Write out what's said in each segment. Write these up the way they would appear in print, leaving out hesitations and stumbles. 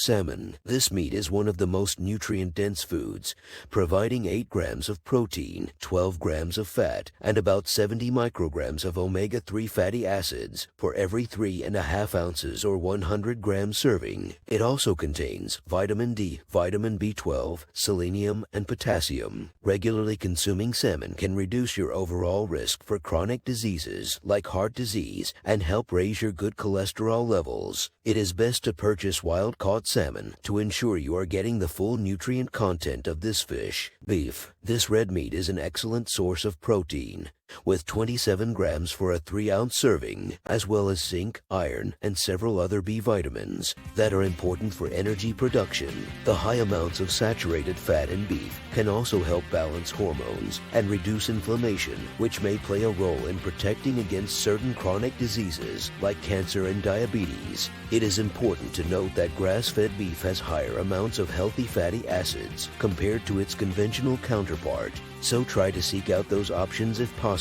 Salmon. This meat is one of the most nutrient-dense foods, providing 8 grams of protein, 12 grams of fat, and about 70 micrograms of omega-3 fatty acids for every 3.5 ounces or 100 gram serving. It also contains vitamin D, vitamin B12, selenium, and potassium. Regularly consuming salmon can reduce your overall risk for chronic diseases like heart disease and help raise your good cholesterol levels. It is best to purchase wild-caught salmon to ensure you are getting the full nutrient content of this fish. Beef. This red meat is an excellent source of protein, with 27 grams for a 3-ounce serving, as well as zinc, iron, and several other B vitamins that are important for energy production. The high amounts of saturated fat in beef can also help balance hormones and reduce inflammation, which may play a role in protecting against certain chronic diseases like cancer and diabetes. It is important to note that grass-fed beef has higher amounts of healthy fatty acids compared to its conventional counterpart, so try to seek out those options if possible.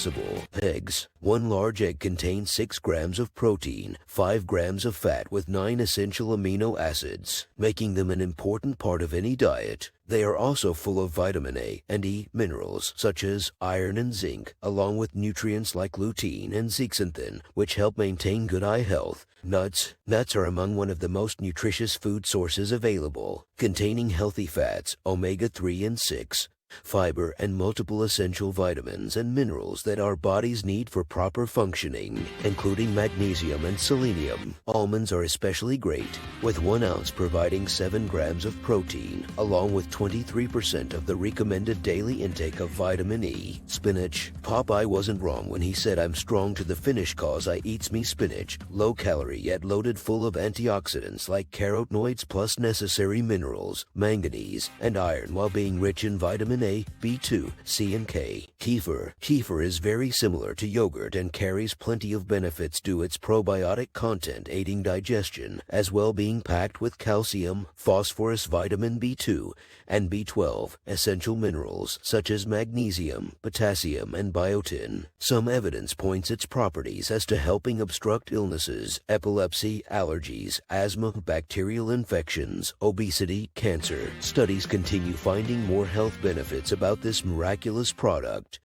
Eggs. One large egg contains 6 grams of protein, 5 grams of fat with 9 essential amino acids, making them an important part of any diet. They are also full of vitamin A and E minerals such as iron and zinc, along with nutrients like lutein and zeaxanthin, which help maintain good eye health. Nuts. Nuts are among one of the most nutritious food sources available, containing healthy fats, omega-3 and 6, fiber, and multiple essential vitamins and minerals that our bodies need for proper functioning, including magnesium and selenium. Almonds are especially great, with 1 ounce providing 7 grams of protein, along with 23% of the recommended daily intake of vitamin E. Spinach. Popeye wasn't wrong when he said, "I'm strong to the finish 'cause I eats me spinach." Low calorie yet loaded full of antioxidants like carotenoids plus necessary minerals, manganese, and iron, while being rich in vitamin A, B2, C, and K. Kefir. Kefir is very similar to yogurt and carries plenty of benefits due to its probiotic content aiding digestion, as well being packed with calcium, phosphorus, vitamin B2, and B12, essential minerals such as magnesium, potassium, and biotin. Some evidence points its properties as to helping obstruct illnesses, epilepsy, allergies, asthma, bacterial infections, obesity, cancer. Studies continue finding more health benefits about this miraculous product.